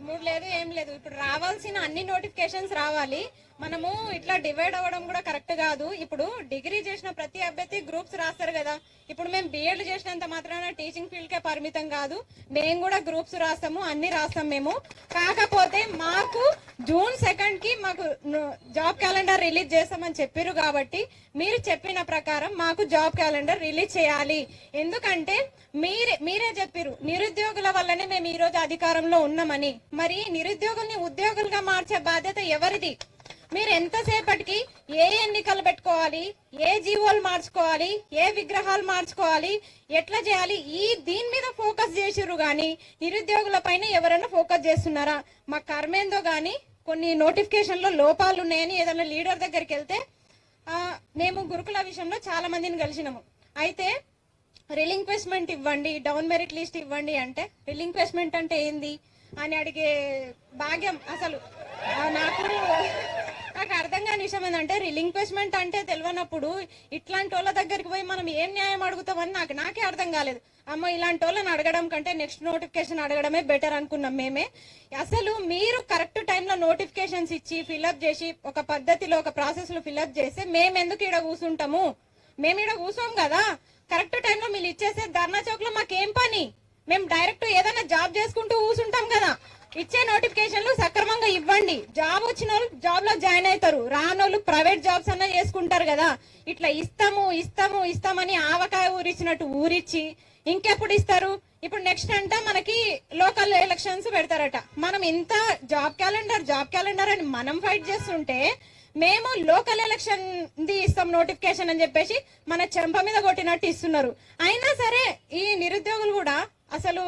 మూడు లేదు ఏం లేదు. ఇప్పుడు రావాల్సిన అన్ని నోటిఫికేషన్స్ రావాలి. మనము ఇట్లా డివైడ్ అవ్వడం కూడా కరెక్ట్ కాదు. ఇప్పుడు డిగ్రీ చేసిన ప్రతి అభ్యర్థి గ్రూప్స్ రాస్తారు కదా. ఇప్పుడు మేము బిఎడ్ చేసినంత మాత్రాన టీచింగ్ ఫీల్డ్ కే పరిమితం కాదు, మేము కూడా గ్రూప్స్ రాస్తాము, అన్ని రాస్తాం మేము. కాకపోతే మాకు జూన్ 2 కి మాకు జాబ్ క్యాలెండర్ రిలీజ్ చేస్తామని చెప్పారు కాబట్టి మీరు చెప్పిన ప్రకారం మాకు జాబ్ క్యాలెండర్ రిలీజ్ చేయాలి. ఎందుకంటే మీరే చెప్పారు నిరుద్యోగుల వల్లనే మేము ఈ రోజు అధికారంలో ఉన్నామని. మరి నిరుద్యోగుల్ని ఉద్యోగులుగా మార్చే బాధ్యత ఎవరిది? మీరు ఎంతసేపటికి ఏ ఎన్నికలు పెట్టుకోవాలి, ఏ జీవోలు మార్చుకోవాలి, ఏ విగ్రహాలు మార్చుకోవాలి, ఎట్లా చేయాలి, దీని మీద ఫోకస్ చేసిర్రు గాని నిరుద్యోగుల పైన ఎవరైనా ఫోకస్ చేస్తున్నారా? మా కర్మేందో గాని కొన్ని నోటిఫికేషన్ లో లోపాలు ఉన్నాయని ఏదైనా లీడర్ దగ్గరికి వెళ్తే మేము గురుకుల విషయంలో చాలా మందిని కలిసినాము. అయితే రిలింక్వెస్ట్మెంట్ ఇవ్వండి, డౌన్ మెరిట్ లిస్ట్ ఇవ్వండి అంటే రిలింక్వెస్ట్మెంట్ అంటే ఏంది అని అడిగే భాగ్యం అసలు నాకు అర్థం కాని విషయం ఏంటంటే రిలింక్వెస్ట్మెంట్ అంటే తెలియనప్పుడు ఇట్లాంటి వాళ్ళ దగ్గరికి పోయి మనం ఏం న్యాయం అడుగుతామని నాకే అర్థం కాలేదు. అమ్మ ఇలాంటి వాళ్ళని అడగడం కంటే నెక్స్ట్ నోటిఫికేషన్ అడగడమే బెటర్ అనుకున్నాం మేమే. అసలు మీరు కరెక్ట్ టైంలో నోటిఫికేషన్స్ ఇచ్చి ఫిల్అప్ చేసి ఒక పద్ధతిలో ఒక ప్రాసెస్ లో ఫిల్అప్ చేస్తే మేము ఎందుకు ఈడ కూర్చుంటాము? మేము ఈడ కూర్చోం కదా. కరెక్ట్ టైంలో మీరు ఇచ్చేసే ధర్నా చౌక్ లో మాకేం పని? మేము డైరెక్ట్ ఏదైనా జాబ్ చేసుకుంటూ కూర్చుంటాం కదా. ఇచ్చే నోటిఫికేషన్లు సక్రమంగా ఇవ్వండి. జాబ్ వచ్చిన వాళ్ళు జాబ్ లో జాయిన్ అవుతారు, రానోళ్ళు ప్రైవేట్ జాబ్స్ అన్నా చేసుకుంటారు కదా. ఇట్లా ఇస్తామని ఆవకాయ ఊరిచ్చినట్టు ఊరిచ్చి ఇంకెప్పుడు ఇస్తారు? ఇప్పుడు నెక్స్ట్ అంట మనకి లోకల్ ఎలక్షన్స్ పెడతారట. మనం ఇంత జాబ్ క్యాలెండర్ అని మనం ఫైట్ చేస్తుంటే మేము లోకల్ ఎలక్షన్ ది ఇస్తాం నోటిఫికేషన్ అని చెప్పేసి మన చెంప మీద కొట్టినట్టు ఇస్తున్నారు. అయినా సరే ఈ నిరుద్యోగులు కూడా అసలు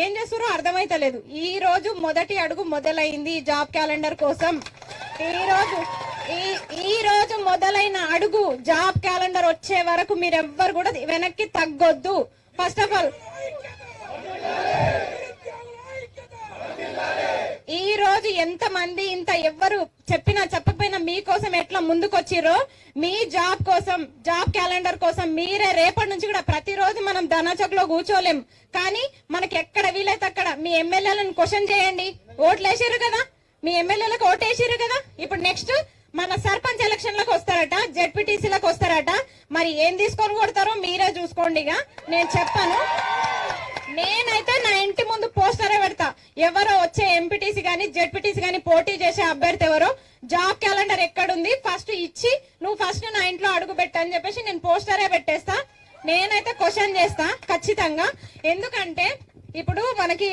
ఏం చేస్తారో అర్థమైతలేదు. ఈ రోజు మొదటి అడుగు మొదలైంది జాబ్ క్యాలెండర్ కోసం. ఈ రోజు మొదలైన అడుగు జాబ్ క్యాలెండర్ వచ్చే వరకు మీరెవ్వరు కూడా వెనక్కి తగ్గొద్దు. ఫస్ట్ ఆఫ్ ఆల్ ఈ రోజు ఎంత మంది ఇంత ఎవ్వరు చెప్పకపోయినా మీకోసం ఎట్లా ముందుకొచ్చిరో మీ జాబ్ కోసం, జాబ్ క్యాలెండర్ కోసం మీరే రేపటి నుంచి కూడా ప్రతిరోజు మనం ధనాచౌక్ లో కూర్చోలేం. కానీ మనకి ఎక్కడ వీలైతే అక్కడ మీ ఎమ్మెల్యేలను క్వశ్చన్ చేయండి. ఓట్లు వేసారు కదా, మీ ఎమ్మెల్యేలకు ఓటు వేసారు కదా. ఇప్పుడు నెక్స్ట్ మన సర్పంచ్ ఎలక్షన్లకు వస్తారట, జెడ్పీటీసీలకు వస్తారట. మరి ఏం తీసుకొని కొడతారో మీరే చూసుకోండిగా. నేను చెప్పాను, నేనైతే నా ఇంటి ముందు పోస్టరే పెడతా. ఎవరో వచ్చే ఎంపీటీసీ గానీ జెడ్పీటీసీ గానీ పోటీ చేసే అభ్యర్థి ఎవరో జాబ్ క్యాలెండర్ ఎక్కడుంది ఫస్ట్ ఇచ్చి నువ్వు ఫస్ట్ నా ఇంట్లో అడుగు పెట్టని చెప్పేసి నేను పోస్టరే పెట్టేస్తా. నేనైతే క్వశ్చన్ చేస్తా ఖచ్చితంగా. ఎందుకంటే ఇప్పుడు మనకి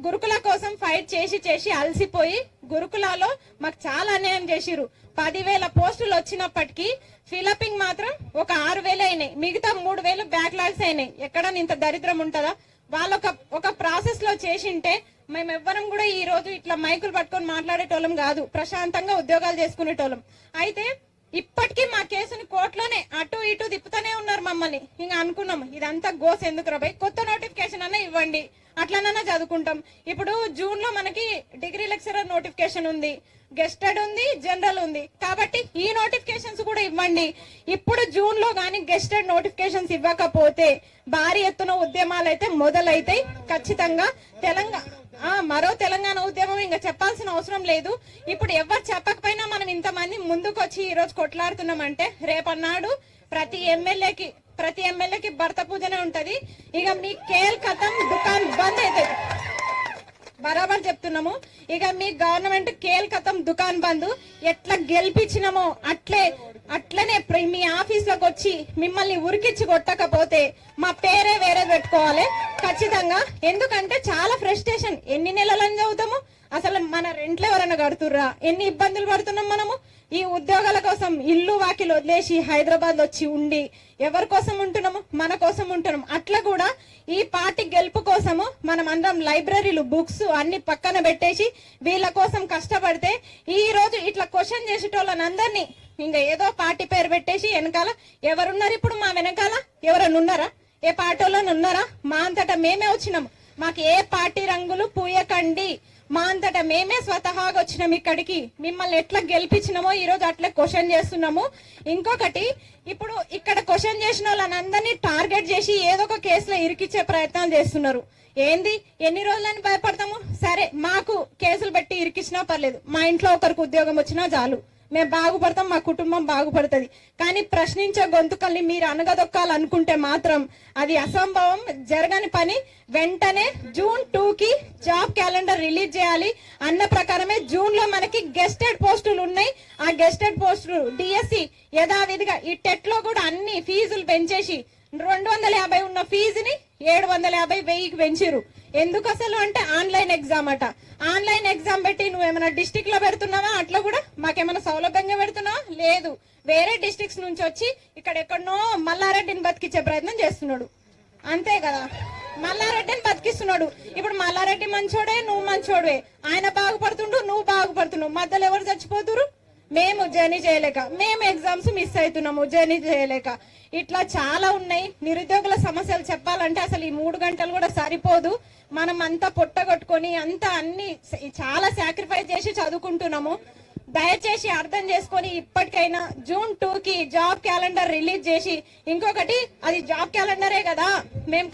గురుకుల కోసం ఫైట్ చేసి అలసిపోయి గురుకులలో మాకు చాలా అన్యాయం చేసిరు. 10,000 పోస్టులు వచ్చినప్పటికీ ఫిలపింగ్ మాత్రం ఒక 6,000 అయినాయి, మిగతా 3,000 బ్యాక్లాగ్స్ అయినాయి. ఎక్కడ ఇంత దరిద్రం ఉంటుందా? వాళ్ళు ఒక ప్రాసెస్ లో చేసింటే మేమెవ్వరం కూడా ఈ రోజు ఇట్లా మైకులు పట్టుకొని మాట్లాడేటోళ్ళం కాదు, ప్రశాంతంగా ఉద్యోగాలు చేసుకునేటోళ్ళం. అయితే ఇప్పటికీ మా కేసుని కోర్టులోనే అటు ఇటు తిప్పుతూనే ఉన్నారు మమ్మల్ని. ఇంకా అనుకున్నాం ఇదంతా గోస్ ఎందుకు రాబాయి, కొత్త నోటిఫికేషన్ అన్నా ఇవ్వండి, అట్లనన్నా చదువుకుంటాం. ఇప్పుడు జూన్ లో మనకి డిగ్రీ లెక్చరర్ నోటిఫికేషన్ ఉంది, గెస్టెడ్ ఉంది, జనరల్ ఉంది. కాబట్టి ఈ నోటిఫికేషన్స్ కూడా ఇవ్వండి. ఇప్పుడు జూన్ లో గానీ గెస్టెడ్ నోటిఫికేషన్స్ ఇవ్వకపోతే భారీ ఎత్తున ఉద్యమాలు అయితే మొదలైతాయి ఖచ్చితంగా. మరో తెలంగాణ ఉద్యమం ఇంకా చెప్పాల్సిన అవసరం లేదు. ఇప్పుడు ఎవరు చెప్పకపోయినా మనం ఇంతమంది ముందుకొచ్చి ఈ రోజు కొట్లాడుతున్నామంటే రేపన్నాడు ప్రతి ఎమ్మెల్యేకి భర్త పూజనే ఉంటది. ఇక మీ కేల్ ఖతం దుకాన్ బంద్ అవుతుంది. బరాబర్ చెప్తున్నాము. ఇక మీ గవర్నమెంట్ కేల్ ఖతం దుకాన్ బంద్. ఎట్లా గెలిపించినామో అట్లనే మీ ఆఫీస్ లోకి వచ్చి మిమ్మల్ని ఉరికిచ్చి కొట్టకపోతే మా పేరే వేరే పెట్టుకోవాలి ఖచ్చితంగా. ఎందుకంటే చాలా ఫ్రస్ట్రేషన్. ఎన్ని నెలలని చదువుతాము? అసలు మన రెంట్లు ఎవరైనా కడుతుర్రా? ఎన్ని ఇబ్బందులు పడుతున్నాం మనము. ఈ ఉద్యోగాల కోసం ఇల్లు వాకిలు వదిలేసి హైదరాబాద్ లో వచ్చి ఉండి ఎవరి కోసం ఉంటున్నాము? మన కోసం ఉంటున్నాం. అట్లా కూడా ఈ పార్టీ గెలుపు కోసము మనం అందరం లైబ్రరీలు, బుక్స్ అన్ని పక్కన పెట్టేసి వీళ్ళ కోసం కష్టపడితే ఈ రోజు ఇట్లా క్వశ్చన్ చేసేటోళ్ళని అందరినీ ఇంకా ఏదో పార్టీ పేరు పెట్టేసి వెనకాల ఎవరున్నారు? ఇప్పుడు మా వెనకాల ఎవరన్నా ఉన్నారా? ఏ పార్టీలో ఉన్నారా? మా అంతటా మేమే వచ్చినాము. మాకు ఏ పార్టీ రంగులు పూయకండి. మా అంతటా మేమే స్వతహాగా వచ్చినాం ఇక్కడికి. మిమ్మల్ని ఎట్లా గెలిపించినామో ఈ రోజు అట్లే క్వశ్చన్ చేస్తున్నాము. ఇంకొకటి, ఇప్పుడు ఇక్కడ క్వశ్చన్ చేసిన వాళ్ళని టార్గెట్ చేసి ఏదో ఒక కేసులో ఇరికిచ్చే ప్రయత్నాలు చేస్తున్నారు. ఏంది, ఎన్ని రోజులని భయపడతాము? సరే, మాకు కేసులు పెట్టి ఇరికిచ్చినా పర్లేదు, మా ఇంట్లో ఒకరికి ఉద్యోగం వచ్చినా చాలు, మేము బాగుపడతాం, మా కుటుంబం బాగుపడుతుంది. కానీ ప్రశ్నించే గొంతుకల్ని మీరు అనగదొక్కాలనుకుంటే మాత్రం అది అసంభవం, జరగని పని. వెంటనే June 2కి జాబ్ క్యాలెండర్ రిలీజ్ చేయాలి. అన్న ప్రకారమే జూన్ లో మనకి గెస్టెడ్ పోస్టులు ఉన్నాయి. ఆ గెస్టెడ్ పోస్టులు డిఎస్సి యథావిధిగా, ఈ టెట్ లో కూడా అన్ని ఫీజులు పెంచేసి 250 ఉన్న ఫీజుని 750, 1000కి పెంచిరు. ఎందుకు అసలు అంటే ఆన్లైన్ ఎగ్జామ్ అట. ఆన్లైన్ ఎగ్జామ్ పెట్టి నువ్వేమైనా డిస్టిక్ లో పెడుతున్నావా? అట్లా కూడా మాకేమైనా సౌలభ్యంగా పెడుతున్నావా? లేదు. వేరే డిస్ట్రిక్ట్స్ నుంచి వచ్చి ఇక్కడ ఎక్కడనో మల్లారెడ్డిని బతికించే ప్రయత్నం చేస్తున్నాడు. అంతే కదా, మల్లారెడ్డిని బతికిస్తున్నాడు. ఇప్పుడు మల్లారెడ్డి మంచోడే, నువ్వు మంచోడే. ఆయన బాగుపడుతుండు, నువ్వు బాగుపడుతున్నావు. మధ్యలో ఎవరు చచ్చిపోతురు? మేము జర్నీ చేయలేక, మేము ఎగ్జామ్స్ మిస్ అవుతున్నాము జర్నీ చేయలేక. ఇట్లా చాలా ఉన్నాయి. నిరుద్యోగుల సమస్యలు చెప్పాలంటే అసలు ఈ 3 గంటలు కూడా సరిపోదు. మనం అంతా పొట్టగొట్టుకొని అన్ని చాలా సాక్రిఫైస్ చేసి చదువుకుంటున్నాము. దయచేసి అర్థం చేసుకొని ఇప్పటికైనా June 2కి జాబ్ క్యాలెండర్ రిలీజ్ చేసి, ఇంకొకటి, అది జాబ్ క్యాలెండరే కదా, మేము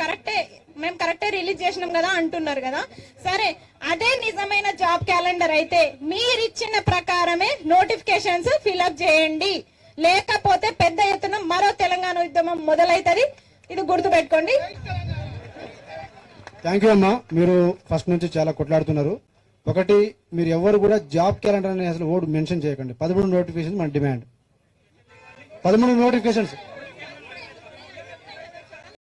కరెక్టే రిలీజ్ చేసినాం కదా అంటున్నారు కదా. సరే, అదే నిజమైన జాబ్ క్యాలెండర్ అయితే మీరిచ్చిన ప్రకారమే నోటిఫికేషన్స్ ఫిల్అప్ చేయండి. లేకపోతే పెద్ద ఎత్తున మరో తెలంగాణ ఉద్యమం మొదలైతది. ఇది గుర్తుపెట్టుకోండి. థ్యాంక్ యూ అమ్మా. మీరు ఫస్ట్ నుంచి చాలా కొట్లాడుతున్నారు. ఒకటి, మీరు ఎవరు కూడా జాబ్ క్యాలెండర్ అనే అసలు ఓటు మెన్షన్ చేయకండి. 13 నోటిఫికేషన్స్ మన డిమాండ్. 13 నోటిఫికేషన్స్